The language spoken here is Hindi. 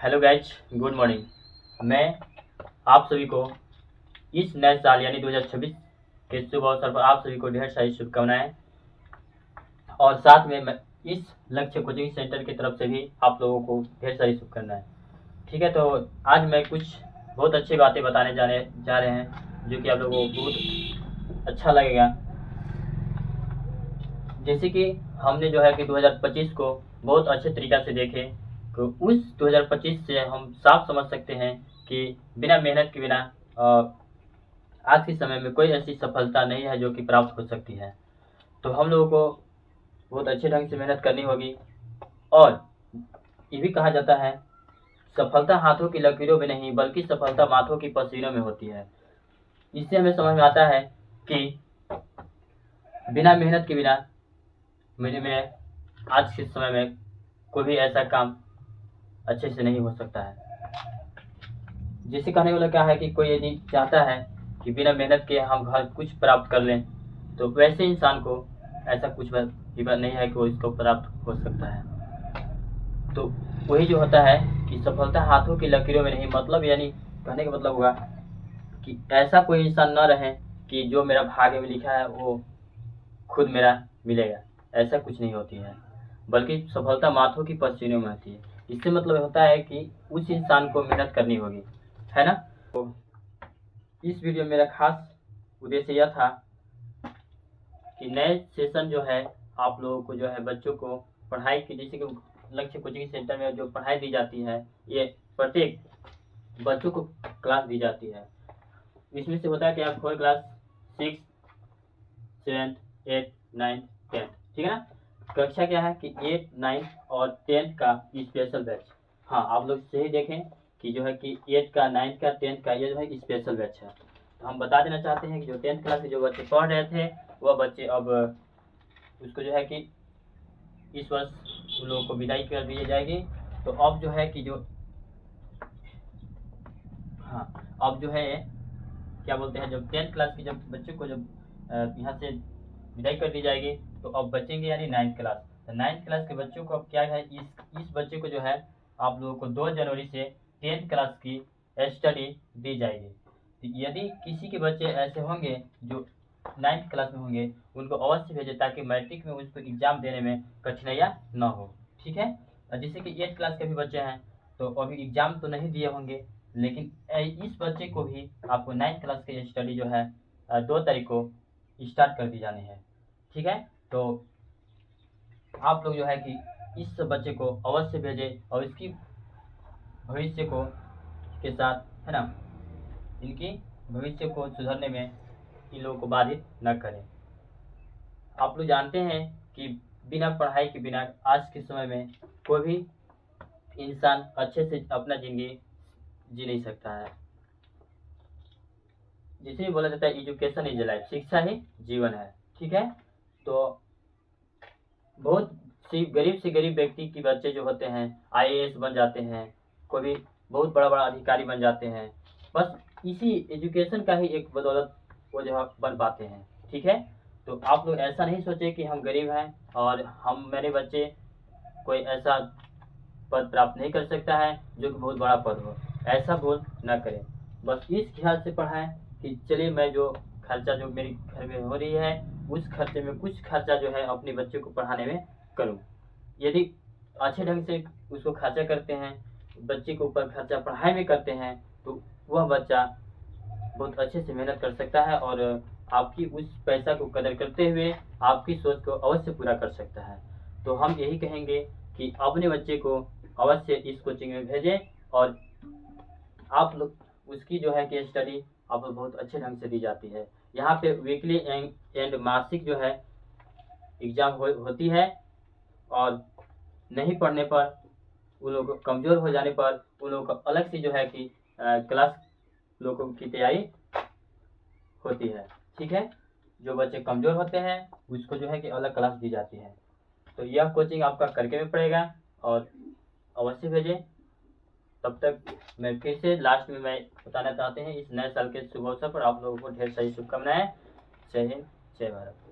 Hello guys, good morning. मैं आप सभी को इस नए साल यानी 2026 के शुभ अवसर पर आप सभी को ढेर सारी शुभकामनाएं और साथ में मैं इस लक्ष्य कोचिंग सेंटर की तरफ से भी आप लोगों को ढेर सारी शुभकामनाएं। ठीक है, तो आज मैं कुछ बहुत अच्छी बातें बताने जा रहे हैं जो कि आप लोगों को बहुत अच्छा लगेगा। जैसे कि हमने जो है कि 2025 को बहुत अच्छे तरीक़ा से देखे तो उस 2025 से हम साफ समझ सकते हैं कि बिना मेहनत के बिना आज के समय में कोई ऐसी सफलता नहीं है जो कि प्राप्त हो सकती है। तो हम लोगों को बहुत अच्छे ढंग से मेहनत करनी होगी और ये भी कहा जाता है सफलता हाथों की लकीरों में नहीं बल्कि सफलता माथों की पसीनों में होती है। इससे हमें समझ में आता है कि बिना मेहनत के बिना मेरे में आज के समय में कोई भी ऐसा काम अच्छे से नहीं हो सकता है। जैसे कहने वाला क्या है कि कोई यदि चाहता है कि बिना मेहनत के हम घर कुछ प्राप्त कर लें तो वैसे इंसान को ऐसा कुछ विवरण नहीं है कि वो इसको प्राप्त हो सकता है। तो वही जो होता है कि सफलता हाथों की लकीरों में नहीं, मतलब यानी कहने का मतलब हुआ कि ऐसा कोई इंसान न रहे कि जो मेरा भाग्य में लिखा है वो खुद मेरा मिलेगा, ऐसा कुछ नहीं होती है, बल्कि सफलता माथों की पसीनों में होती है। इससे मतलब होता है कि उस इंसान को मेहनत करनी होगी, है ना। तो इस वीडियो में मेरा खास उद्देश्य यह था कि नए सेशन जो है आप लोगों को जो है बच्चों को पढ़ाई की, जैसे कि लक्ष्य कोचिंग सेंटर में जो पढ़ाई दी जाती है ये प्रत्येक बच्चों को क्लास दी जाती है। इसमें से होता है कि आप फोर क्लास 6, 7, 8, 9, 10, ठीक है ना। कक्षा क्या है कि 8, 9 और 10 का स्पेशल बैच। हाँ, आप लोग सही देखें कि जो है कि 8 का, 9 का, 10 का ये जो है स्पेशल बैच है। तो हम बता देना चाहते हैं कि जो 10th क्लास के जो बच्चे पढ़ रहे थे वह बच्चे अब उसको जो है कि इस वर्ष उन लोगों को विदाई कर दी जाएगी। तो अब जो है कि जो अब जो है क्या बोलते हैं, जब 10th क्लास के जब बच्चों को जब यहाँ से विदाई कर दी जाएगी तो अब बचेंगे यानी 9th क्लास। तो 9th क्लास के बच्चों को अब क्या है, इस बच्चे को जो है आप लोगों को 2 जनवरी से 10th क्लास की स्टडी दी जाएगी। तो यदि किसी के बच्चे ऐसे होंगे जो 9th क्लास में होंगे उनको अवश्य भेजें ताकि मैट्रिक में उसको एग्जाम देने में कठिनाइयाँ न हो, ठीक है। जैसे कि 8th क्लास के भी बच्चे हैं तो अभी एग्जाम तो नहीं दिए होंगे, लेकिन इस बच्चे को भी आपको 9th क्लास की स्टडी जो है 2 तारीख को स्टार्ट कर दी जानी है, ठीक है। तो आप लोग जो है कि इस बच्चे को अवश्य भेजें और इसकी भविष्य को के साथ, है ना, इनकी भविष्य को सुधरने में इन लोगों को बाधित न करें। आप लोग जानते हैं कि बिना पढ़ाई के बिना आज के समय में कोई भी इंसान अच्छे से अपना ज़िंदगी जी नहीं सकता है। जिसे बोला जाता है एजुकेशन इज लाइफ, शिक्षा ही जीवन है, ठीक है। तो बहुत से गरीब व्यक्ति के बच्चे जो होते हैं आईएएस बन जाते हैं, कोई भी बहुत बड़ा बड़ा अधिकारी बन जाते हैं, बस इसी एजुकेशन का ही एक बदौलत वो जो है बन पाते हैं, ठीक है। तो आप लोग ऐसा नहीं सोचे कि हम गरीब हैं और मेरे बच्चे कोई ऐसा पद प्राप्त नहीं कर सकता है जो कि बहुत बड़ा पद हो, ऐसा बोल न करें। बस इस ख्याल से पढ़ाएं कि चलिए मैं जो खर्चा जो मेरे घर में हो रही है उस खर्चे में कुछ खर्चा जो है अपने बच्चे को पढ़ाने में करूं। यदि अच्छे ढंग से उसको खर्चा करते हैं, बच्चे के ऊपर खर्चा पढ़ाई में करते हैं तो वह बच्चा बहुत अच्छे से मेहनत कर सकता है और आपकी उस पैसा को कदर करते हुए आपकी सोच को अवश्य पूरा कर सकता है। तो हम यही कहेंगे कि अपने बच्चे को अवश्य इस कोचिंग में भेजें और आप लोग उसकी जो है कि स्टडी आप लोग बहुत अच्छे ढंग से दी जाती है। यहाँ पे वीकली एंड मासिक जो है एग्जाम होती है और नहीं पढ़ने पर उन लोगों को कमज़ोर हो जाने पर उन लोगों को अलग से जो है कि क्लास लोगों की तैयारी होती है, ठीक है। जो बच्चे कमज़ोर होते हैं उसको जो है कि अलग क्लास दी जाती है। तो यह कोचिंग आपका करके में पड़ेगा और अवश्य भेजें। तब तक मैं फिर से लास्ट में मैं बताना चाहते हैं इस नए साल के शुभ अवसर पर आप लोगों को ढेर सारी शुभकामनाएं। जय हिंद, जय भारत।